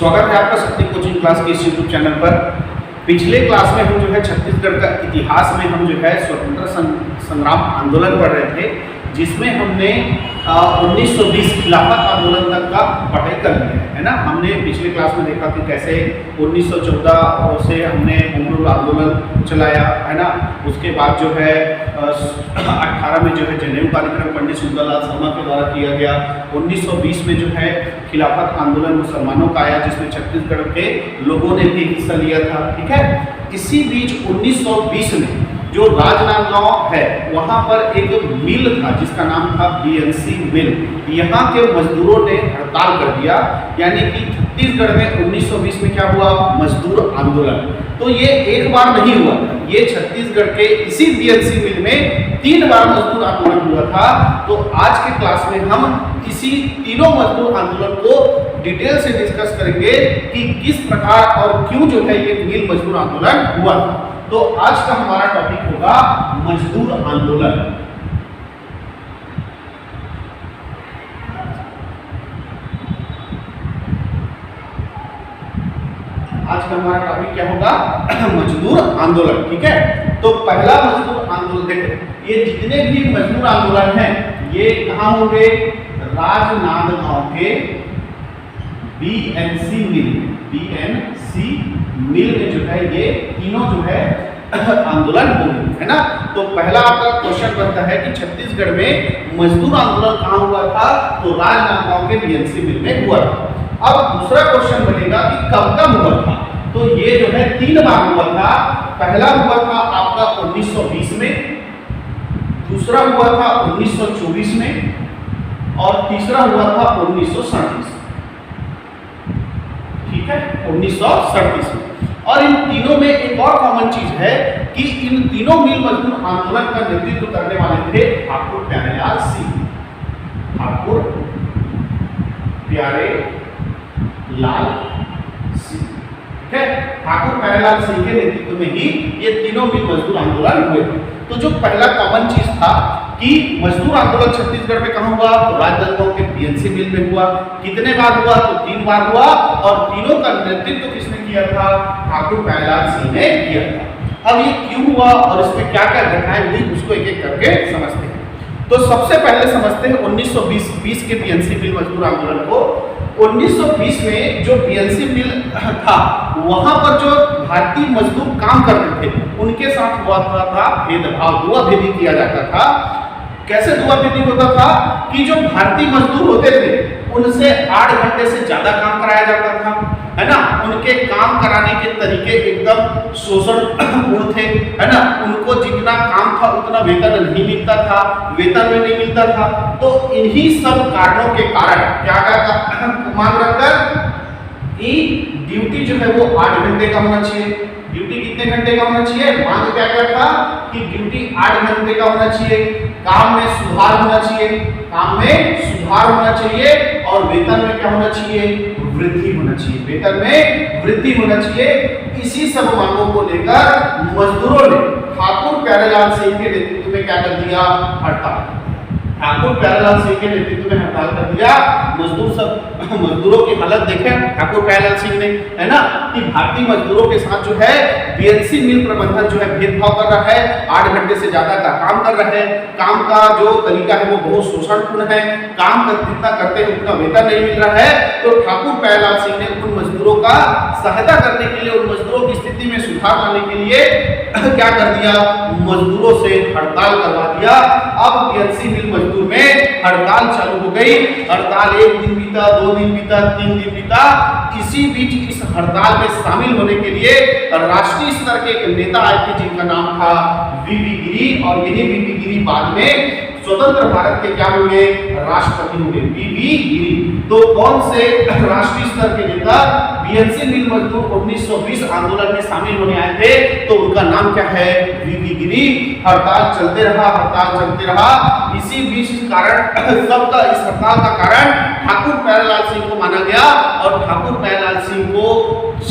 स्वागत है आपका शक्ति कोचिंग क्लास के इस यूट्यूब चैनल पर। पिछले क्लास में हम जो है छत्तीसगढ़ का इतिहास में हम जो है स्वतंत्रता संग्राम आंदोलन पढ़ रहे थे, जिसमें हमने 1920 खिलाफत आंदोलन तक का पढ़ाई कर लिया है ना। हमने पिछले क्लास में देखा कि कैसे 1914 से हमने होम आंदोलन चलाया है ना। उसके बाद जो है 18 में जो है जनेऊ कार्यक्रम पंडित सुंदरलाल शर्मा के द्वारा किया गया। 1920 में जो है खिलाफत आंदोलन मुसलमानों का आया, जिसमें छत्तीसगढ़ के लोगों ने भी हिस्सा लिया था। ठीक है, इसी बीच 1920 में जो राजनांदगांव है वहां पर एक मिल था जिसका नाम था बीएनसी मिल। यहाँ के मजदूरों ने हड़ताल कर दिया, यानी कि छत्तीसगढ़ में 1920 में क्या हुआ, मजदूर आंदोलन। तो ये एक बार नहीं हुआ था, ये छत्तीसगढ़ के इसी बीएनसी मिल में 3 बार मजदूर आंदोलन हुआ था। तो आज के क्लास में हम इसी तीनों मजदूर आंदोलन को डिटेल से डिस्कस करेंगे कि किस प्रकार और क्यों जो है ये मिल मजदूर आंदोलन हुआ था। तो आज का हमारा टॉपिक होगा मजदूर आंदोलन। आज का हमारा टॉपिक क्या होगा, मजदूर आंदोलन। ठीक है, तो पहला मजदूर आंदोलन देखो, ये जितने भी मजदूर आंदोलन हैं ये कहाँ होंगे, राजनांदगांव के बीएनसी मिल में जो है ये तीनों जो है आंदोलन होंगे, है ना। तो पहला आपका क्वेश्चन बनता है कि छत्तीसगढ़ में मजदूर आंदोलन कहाँ हुआ था, तो राजनांदगांव के बीएनसी मिल में हुआ था। अब दूसरा क्वेश्चन बनेगा कि कब कब हुआ था, तो ये जो है 3 बार हुआ था। पहला हुआ था आपका 1920 में, दूसरा हुआ था 1924 में और तीसरा हुआ था 1937। ठीक है, 1937 में। और इन तीनों में एक और कॉमन चीज है कि इन तीनों मिल मजदूर आंदोलन का नेतृत्व करने वाले थे ठाकुर प्यारेलाल सिंह। ठाकुर प्यारेलाल सिंह, ठीक है, ठाकुर प्यारेलाल सिंह के नेतृत्व में ही ये तीनों मिल मजदूर आंदोलन हुए थे। तो जो पहला कॉमन चीज था कि मजदूर आंदोलन छत्तीसगढ़ में कहां हुआ, तो राजनांदगांव के बीएनसी मिल में हुआ। कितने बार हुआ, तो 3 बार हुआ और तीनों का नेतृत्व किसने किया था, ठाकुर प्यारेलाल सिंह ने किया था। अब ये क्यों हुआ और इसमें क्या क्या घटनाएं हुई उसको एक एक करके समझते हैं। तो सबसे पहले समझते हैं 1920 के बीएनसी मिल मजदूर आंदोलन को। 1920 में जो बीएनसी मिल था वहां पर जो भारतीय मजदूर काम करते थे उनके साथ हुआ था भेदभाव, दुआभेदी किया जाता था। कैसे दुआभेदी होता था कि जो भारतीय मजदूर होते थे उनसे 8 घंटे से ज्यादा काम कराया जाता था, है ना। उनके काम कराने के तरीके एकदम शोषणपूर्ण थे, है ना। उनको जितना काम था उतना वेतन नहीं मिलता था, वेतन में नहीं मिलता था। तो इन्हीं सब कारणों के कारण क्या मांग रखकर कि ड्यूटी जो है वो 8 घंटे का होना चाहिए। ड्यूटी कितने घंटे का होना चाहिए, मांग क्या था कि ड्यूटी 8 घंटे का होना चाहिए। काम में सुधार होना चाहिए, काम में सुधार होना चाहिए और वेतन में क्या होना चाहिए, वृद्धि होना चाहिए, वेतन में वृद्धि होना चाहिए। इसी सब मांगों को लेकर मजदूरों ने ठाकुर प्यारेलाल सिंह के नेतृत्व में क्या कर दिया, हड़ताल। ठाकुर प्यारेलाल सिंह के नेतृत्व में हड़ताल कर दिया। मजदूरों की हालत देखें ठाकुर प्यारेलाल सिंह ने, है ना, कि भारतीय मजदूरों के साथ जो है बीएनसी मिल प्रबंधन जो है भेदभाव कर रहा है, 8 घंटे से ज्यादा का काम कर रहा है, काम का जो तरीका है वो बहुत शोषणपूर्ण है, काम जितना करते हैं उतना वेतन नहीं मिल रहा है। तो ठाकुर प्यारेलाल सिंह ने उन मजदूरों का सहायता करने के लिए, उन मजदूरों की स्थिति में सुधार लाने के लिए क्या कर दिया, मजदूरों से हड़ताल करवा दिया। अब बीएनसी मिल मजदूर में हड़ताल चालू हो गई। हड़ताल 1 दिन बीता, 2 दिन बीता, 3 दिन बीता। इसी बीच इस हड़ताल में शामिल होने के लिए राष्ट्रीय स्तर के एक नेता आए थे जिनका नाम था वीवी गिरी, और यही वीवी गिरी बाद में स्वतंत्र भारत के क्या होंगे, राष्ट्रपति होंगे, वीवी गिरी। तो कौन से राष्ट्रीय स्तर के नेता बीएनसी मिल मजदूर 1920 आंदोलन में शामिल होने आए थे, तो उनका नाम क्या है, वीवी गिरी। हड़ताल चलते रहा, हड़ताल चलते रहा। इसी बीच सबका इस हड़ताल का कारण ठाकुर प्यारेलाल सिंह को माना गया और ठाकुर प्यारेलाल सिंह को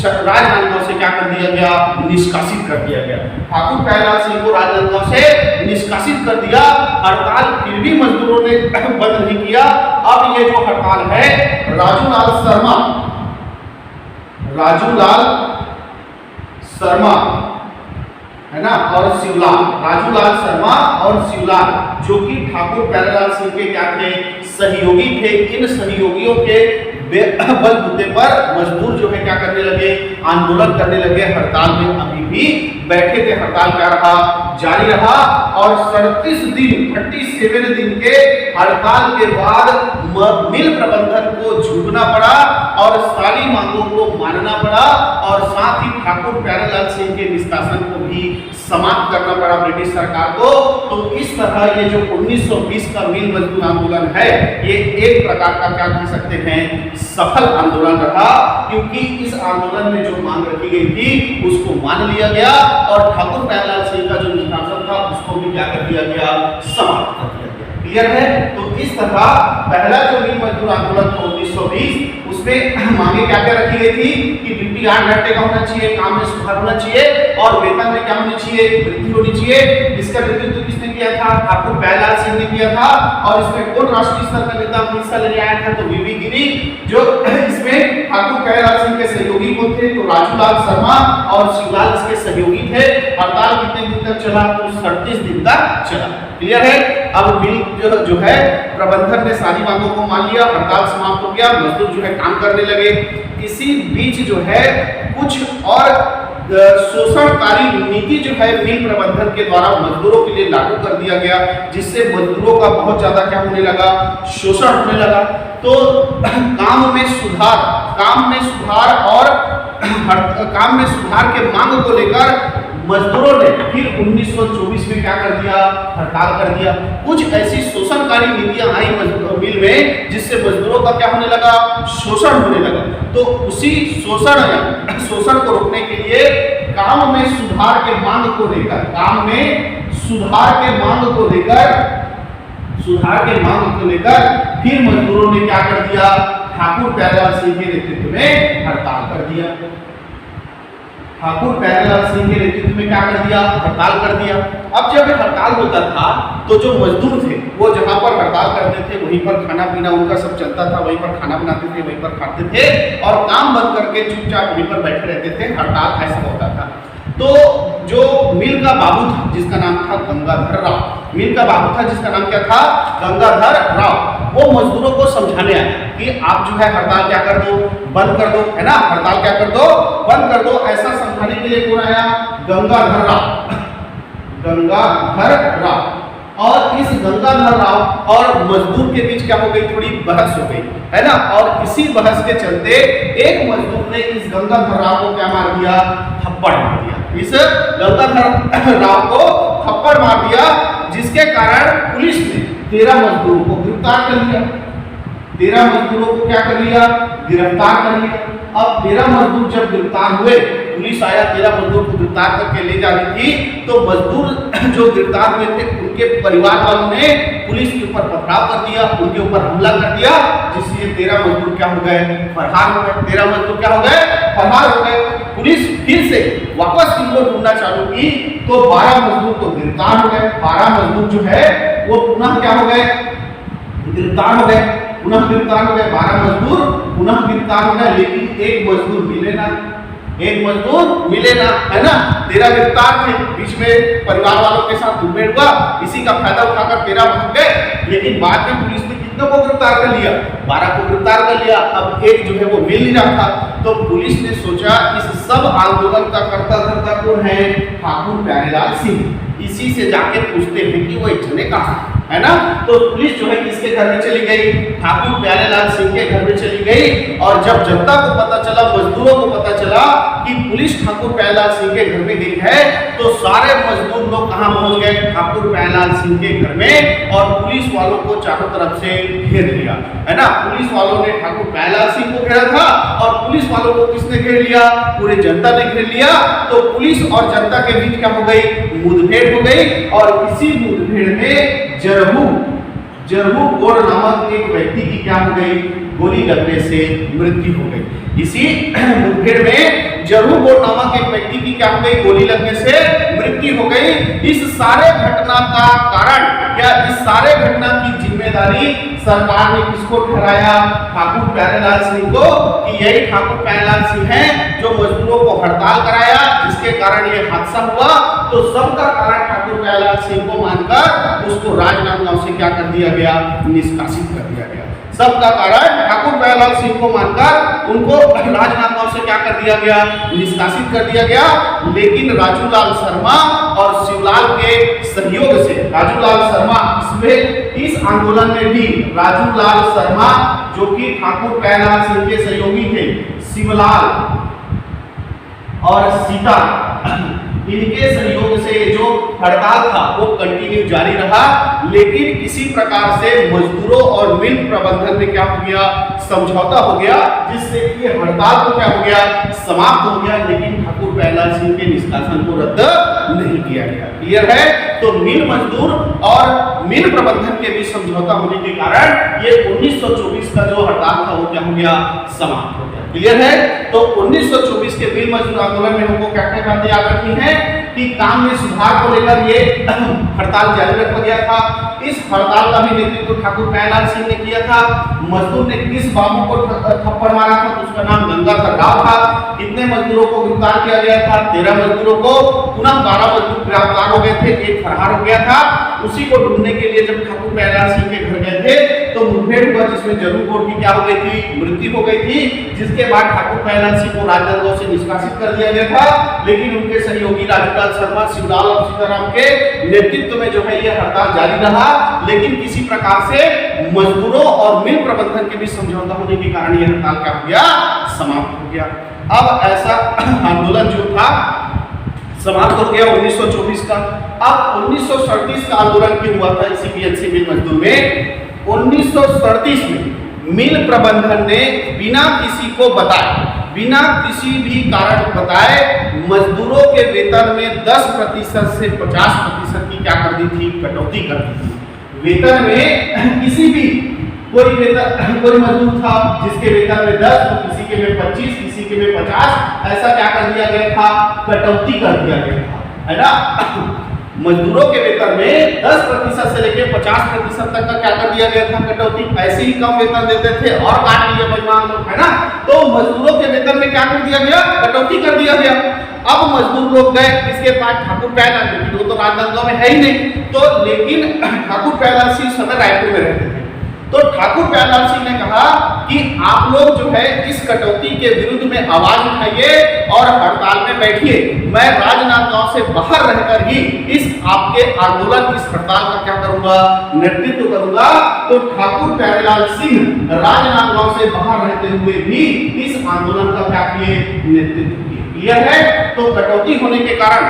राजनांदगांव से क्या कर दिया गया, निष्कासित कर दिया गया। ठाकुर प्यारेलाल सिंह को राजनांदगांव से निष्कासित कर दिया। हड़ताल फिर भी मजदूरों ने बंद नहीं किया। अब ये जो हड़ताल है, राजूलाल शर्मा राजूलाल शर्मा, है ना, और शिवलाल, राजूलाल शर्मा और शिवलाल, जो कि ठाकुर प्यारेलाल सिंह के क्या थे, सहयोगी थे। इन सहयोगियों के बलबूते पर मजदूर जो है क्या करने लगे, आंदोलन करने लगे, हड़ताल में अभी भी बैठे थे। हड़ताल क्या रहा, जारी रहा, और 37 दिन के हड़ताल के बाद मिल प्रबंधन को झुकना पड़ा और सारी मांगों को मानना पड़ा, और साथ ही ठाकुर प्यारेलाल सिंह के निष्कासन को भी समाप्त करना पड़ा ब्रिटिश सरकार को। तो इस तरह ये जो 1920 का मिल मजदूर आंदोलन है, ये एक प्रकार का क्या कह सकते हैं, सफल आंदोलन रहा, क्योंकि इस आंदोलन में जो मांग रखी गई थी उसको मान लिया गया, और ठाकुर प्यारेलाल सिंह का जो निष्कासन था उसको भी क्या कर दिया गया, समाप्त कर दिया गया। क्लियर है? तो इस तरह पहला जो मिल मजदूर आंदोलन था 1920, उसमें मांगे क्या क्या रखी गई थी कि ड्यूटी 8 घंटे का होना चाहिए, काम में सुधार होना चाहिए, और वेतन में क्या होनी चाहिए, वृद्धि होनी चाहिए। इसका नेतृत्व किसने किया था, ठाकुर प्यारेलाल सिंह ने किया था, और इसमें कौन राष्ट्रीय स्तर का नेता हिस्सा लेने आया था, तो वीवी गिरी। जो इसमें ठाकुर प्यारेलाल सिंह के सहयोगी कौन थे, तो राजूलाल शर्मा और शिवलाल इसके सहयोगी थे। हड़ताल कितने दिन तक चला, तो 37 दिन तक चला। क्लियर है? अब मिल जो है प्रबंधन ने सारी मांगों को मान लिया, हड़ताल समाप्त हो गया, मजदूर जो है काम करने लगे। इसी बीच जो है कुछ और शोषणकारी नीति जो है मिल प्रबंधन के द्वारा मजदूरों के लिए लागू कर दिया गया, जिससे मजदूरों का बहुत ज्यादा क्या होने लगा, शोषण होने लगा। तो काम में सुधार और काम में सुधार के मांग को लेकर मजदूरों ने फिर 1924 में क्या कर दिया, हड़ताल कर दिया। कुछ ऐसी शोषणकारी नीतियां आई मिल में, जिससे मजदूरों का क्या होने लगा, शोषण होने लगा। तो उसी शोषण को रोकने के लिए काम में सुधार के मांग को लेकर फिर मजदूरों ने क्या कर दिया, ठाकुर प्यारेलाल सिंह के नेतृत्व में हड़ताल कर दिया। ठाकुर प्यारेलाल सिंह के नेतृत्व में क्या कर दिया, हड़ताल कर दिया। अब जब हड़ताल होता था तो जो मजदूर थे वो जहां पर हड़ताल करते थे वहीं पर खाना पीना उनका सब चलता था, वहीं पर खाना बनाते थे, वहीं पर खाते थे, और काम बंद करके चुपचाप वहीं पर बैठे रहते थे। हड़ताल ऐसा होता था। तो जो मिल का बाबू था जिसका नाम था गंगाधर राव, मिल का बाबू था जिसका नाम क्या था, गंगाधर राव, वो मजदूरों को समझाने आया कि आप जो है हड़ताल क्या कर दो, बंद कर दो, है ना, हड़ताल क्या कर दो, बंद कर दो। ऐसा समझाने के लिए कौन आया, गंगाधर राव। और इस गंगाधर राव और मजदूर के बीच क्या हो गई, थोड़ी बहस हो गई, है ना, और इसी बहस के चलते एक मजदूर ने इस गंगाधर राव को क्या मार दिया, थप्पड़ मार दिया। इस गंगाधर राव को थप्पड़ मार दिया, जिसके कारण पुलिस ने 13 मजदूरों को गिरफ्तार कर लिया। 13 मजदूरों को क्या कर लिया, गिरफ्तार कर लिया। अब 13 मजदूर जब गिरफ्तार हुए, पुलिस आया 13 मजदूर को गिरफ्तार करके ले जा रही थी, तो मजदूर जो गिरफ्तार हुए थे उनके परिवार वालों ने पुलिस के ऊपर पथराव कर दिया, उनके ऊपर हमला कर दिया, जिससे 13 मजदूर क्या हो गए, फरार हो गए। 13 मजदूर क्या हो गए, फरार हो गए। पुलिस फिर से वापस इनको ढूंढना चालू की, तो 12 मजदूर तो गिरफ्तार हो गए। 12 मजदूर जो है वो पुनः क्या हो गए, गिरफ्तार हो गए, पुनः गिरफ्तार हो गए। 12 मजदूर पुनः गिरफ्तार हो गए, लेकिन एक मजदूर मिले ना, है ना। 13 गिरफ्तार थे, बीच में परिवार वालों के साथ मुठभेड़ हुआ, इसी का फायदा उठाकर 13 भाग गए, लेकिन बाद में पुलिस ने कितनों को गिरफ्तार कर लिया, 12 को गिरफ्तार कर लिया। अब एक जो है वो मिल नहीं रहा था, तो पुलिस ने सोचा इस सब आंदोलन का करता धरता कौन है, ठाकुर प्यारेलाल सिंह। इसी से जाके पूछते हैं कि वो इतने कहाँ है ना। तो पुलिस जो है किसके घर में चली गई, ठाकुर प्यारेलाल सिंह के घर में चली गई। और जब जनता को पता चला, मजदूरों को पता चला कि पुलिस ठाकुर प्यारेलाल सिंह के घर में गई है, तो सारे मजदूर लोग कहां पहुंच गए, ठाकुर प्यारेलाल सिंह के घर में, और पुलिस वालों को चारों तरफ से घेर लिया, है ना। पुलिस वालों ने ठाकुर प्यारेलाल सिंह को घेरा था, और पुलिस वालों को किसने घेर लिया, पूरी जनता ने घेर लिया। तो पुलिस और जनता के बीच क्या हो गई, मुठभेड़ हो गई, और इसी मुठभेड़ में जरहू गौड़ नामक एक व्यक्ति की क्या हो गई, गोली लगने से मृत्यु हो गई। इसी मुठभेड़ में जरूर बोर्ड नामक एक व्यक्ति की क्या हो गई, गोली लगने से मृत्यु हो गई। इस सारे घटना का कारण या इस सारे घटना की जिम्मेदारी सरकार ने किसको ठहराया, ठाकुर प्यारेलाल सिंह को, कि यही ठाकुर प्यारेलाल सिंह हैं जो मजदूरों को हड़ताल कराया, जिसके कारण ये हादसा हुआ। तो सबका कारण ठाकुर प्यारेलाल सिंह को मानकर उसको राजनांदगांव से क्या कर दिया गया, निष्कासित कर दिया गया। सबका कारण ठाकुर प्यारेलाल सिंह को मानकर उनको राजनांदगांव से क्या कर दिया गया, निष्कासित कर दिया गया। लेकिन राजूलाल शर्मा और शिवलाल के सहयोग से, राजूलाल शर्मा इसमें इस आंदोलन में भी राजूलाल शर्मा जो कि ठाकुर प्यारेलाल सिंह के सहयोगी थे, शिवलाल और सीता, इनके सहयोग से जो हड़ताल था वो कंटिन्यू जारी रहा। लेकिन किसी प्रकार से मजदूरों और मिल प्रबंधन में क्या हो गया, समझौता हो गया, जिससे कि हड़ताल को क्या हो गया, समाप्त हो गया। लेकिन ठाकुर प्यारेलाल सिंह के निष्कासन को रद्द नहीं किया गया। क्लियर है? तो मिल मजदूर और मिल प्रबंधन के बीच समझौता होने के कारण ये 1924 का जो हड़ताल था वो क्या हो गया, समाप्त हो गया। क्लियर है? तो 1924 के मिल मजदूर आंदोलन में हमको क्या क्या बातें याद रखनी है कि काम में सुधार को लेकर ये हड़ताल जारी रखा गया था। इस हड़ताल का भी नेतृत्व ठाकुर प्यारेलाल सिंह ने किया था। मजदूर ने किस बाबू को थप्पड़ मारा था, तो उसका नाम गंगाधर राव था। कितने मजदूरों को गिरफ्तार किया गया था, 13 मजदूरों को। पुनः 12 मजदूर गिरफ्तार हो गए थे, एक फरार हो गया था। उसी को ढूंढने के लिए जब ठाकुर प्यारेलाल सिंह के घर गए थे तो मुठभेड़ हुआ, जिसमें जरूर कोट की क्या हो गई थी, मृत्यु हो गई थी। जिसके बाद ठाकुर प्यारेलाल सिंह को राजनांदगांव से निष्कासित कर दिया गया था। लेकिन उनके सहयोगी राजूलाल शर्मा, शिवलाल और सीताराम के नेतृत्व में जो है यह हड़ताल जारी रहा। लेकिन किसी प्रकार से मजदूरों और मिल प्रबंधन के बीच समझौता होने के कारण यह हड़ताल क्या हो गया, समाप्त हो गया। अब ऐसा आंदोलन जो था समाप्त हो गया 1924 का। अब 1937 का आंदोलन क्यों हुआ था इसी पीएलसी मिल मजदूर में? 1937 में मिल प्रबंधन ने बिना किसी को बताए, बिना किसी भी कारण बताए मजदूरों के वेतन में 10% से 50% की क्या कर दी थी, कटौती कर दी थी। वेतन में किसी भी कोई मजदूर था जिसके वेतन में 10, तो किसी के में 25, किसी के में 50, ऐसा क्या कर दिया गया था, कटौती कर दिया गया था, है ना। मजदूरों के वेतन में 10% से लेकर 50% तक का क्या कर दिया गया था, कटौती। ऐसे ही कम वेतन देते थे और काट लिया बेईमान लोग, है ना। तो मजदूरों के वेतन में क्या कर दिया गया, कटौती कर दिया गया। अब मजदूर लोग गए किसके पास, ठाकुर प्यारेलाल, लेकिन वो तो राजनांदगांव में है ही नहीं। तो लेकिन ठाकुर प्यारेलाल सिंह समय रायपुर में रहते थे। तो ठाकुर प्यारेलाल सिंह ने कहा कि आप लोग जो है इस कटौती के विरुद्ध में आवाज उठाइए और हड़ताल में बैठिए। मैं राजनांदगांव से बाहर रहकर ही इस आपके आंदोलन, इस हड़ताल का क्या करूंगा, नेतृत्व करूंगा। तो ठाकुर प्यारेलाल सिंह राजनांदगांव से बाहर रहते हुए भी इस आंदोलन का क्या किए, नेतृत्व किए। क्लियर है? तो कटौती होने के कारण,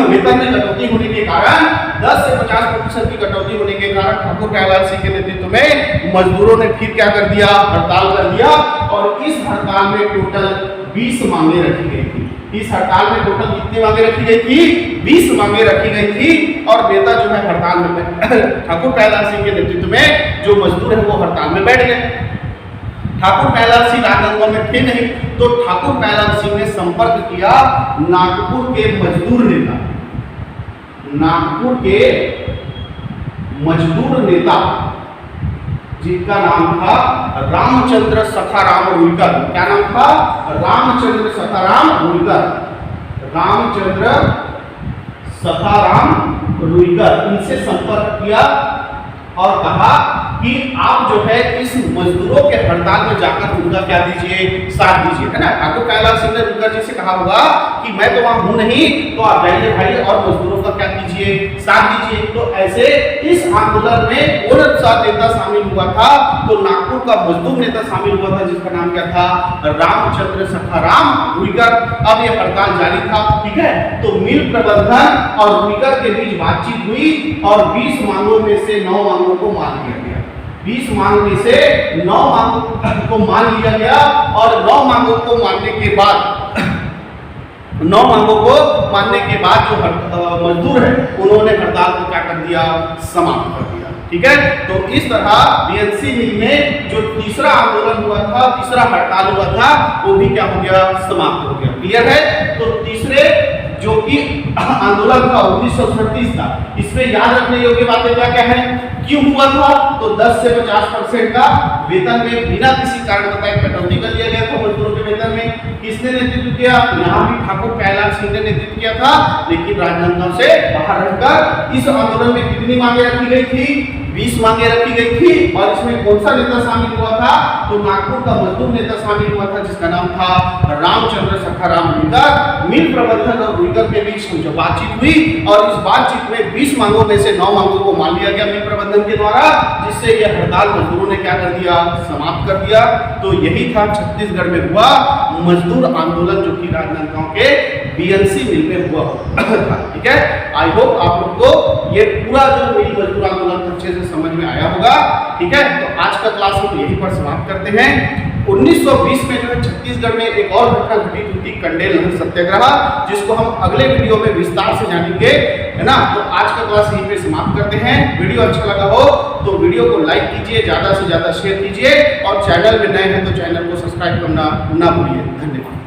वेतन में कटौती होने के कारण, 10 से 50% की कटौती होने के कारण ठाकुर प्यारेलाल सिंह के नेतृत्व में मजदूरों ने फिर क्या कर दिया, हड़ताल कर दिया। और इस हड़ताल में टोटल 20 मांगे रखी गई थी। इस हड़ताल में टोटल कितनी मांगे रखी गई थी, 20 मांगे रखी गई थी। और नेता जो है हड़ताल में ठाकुर प्यारेलाल सिंह के नेतृत्व में जो मजदूर है वो हड़ताल में बैठ गए। ठाकुर प्यारेलाल सिंह राजनांदगांव में थे नहीं, तो ठाकुर प्यारेलाल सिंह ने संपर्क किया नागपुर के मजदूर नेता, नागपुर के मजदूर नेता जिनका नाम था रामचंद्र सखाराम रुईकर। क्या नाम था, रामचंद्र सखाराम रुईकर, रामचंद्र सखाराम रुईकर। इनसे संपर्क किया और कहा कि आप जो है इस मजदूरों के हड़ताल में जाकर उनका क्या दीजिए, साथ दीजिए, है ना। ठाकुर प्यारेलाल सिंह ने रुईकर जी से कहा होगा कि मैं तो वहां हूं नहीं, तो आप जाइए भाई और मजदूरों का क्या कीजिए, साथ दीजिए। तो ऐसे इस आंदोलन में और नेता शामिल हुआ था। तो नागपुर का मजदूर नेता शामिल हुआ था जिसका नाम क्या था, रामचंद्र सखाराम रुईकर। अब ये हड़ताल जारी था, ठीक है। तो मिल प्रबंधन और रुईकर के बीच बातचीत हुई और 20 मांगों में से 9 मांगों को मान लिया गया। 20 मांग में से 9 मांगों को मान लिया गया। और 9 मांगों को मानने के बाद 9 मांगों को मानने के बाद जो मजदूर है उन्होंने हड़ताल को क्या कर दिया, समाप्त कर दिया। ठीक है। तो इस तरह बीएनसी मिल में जो तीसरा आंदोलन हुआ था, तीसरा हड़ताल हुआ था, वो भी क्या हो गया, समाप्त हो गया। क्लियर है। तो तीसरे जो कि आंदोलन था 1938 का, इसमें याद रखने योग्य बातें क्या क्या है, क्यों हुआ था, तो 10 से 50% का वेतन में बिना किसी कारण बताए कटौती कर दिया गया था मजदूरों के वेतन में। किसने नेतृत्व किया, यहाँ भी ठाकुर प्यारेलाल सिंह ने नेतृत्व किया था, लेकिन राजनांदगांव से बाहर रहकर। इस आंदोलन में कितनी मांगे रखी गई थी, 20 मांगे रखी गई थी। और इसमें कौन सा नेता शामिल हुआ था, तो नागपुर का मजदूर नेता शामिल हुआ था, जिसका नाम था रामचंद्र सखाराम रुईकर। मिल प्रबंधन और रुईकर के बीच जो बातचीत हुई, और इस बातचीत में 20 मांगों में से 9 मांगों को मान लिया गया मिल प्रबंधन के द्वारा, जिससे यह हड़ताल मजदूरों ने क्या कर दिया, समाप्त कर दिया। तो यही था छत्तीसगढ़ में हुआ मजदूर आंदोलन, जो कि राजनांदगांव के बीएनसी मिल में हुआ था। ठीक है। आई होप आप लोग को ये पूरा जो मिल मजदूर आंदोलन अच्छे से समझ में आया होगा। ठीक है। तो आज का क्लास हम यहीं पर समाप्त करते हैं। 1920 में जो है छत्तीसगढ़ में एक और घटना घटित हुई, कंडेल नहर सत्याग्रह, जिसको हम अगले वीडियो में विस्तार से जानेंगे, है ना। तो आज का क्लास यहीं पे समाप्त करते हैं। वीडियो अच्छा लगा हो तो वीडियो को लाइक कीजिए, ज्यादा से ज्यादा शेयर कीजिए, और चैनल में नए हैं तो चैनल को सब्सक्राइब करना ना भूलिए। धन्यवाद।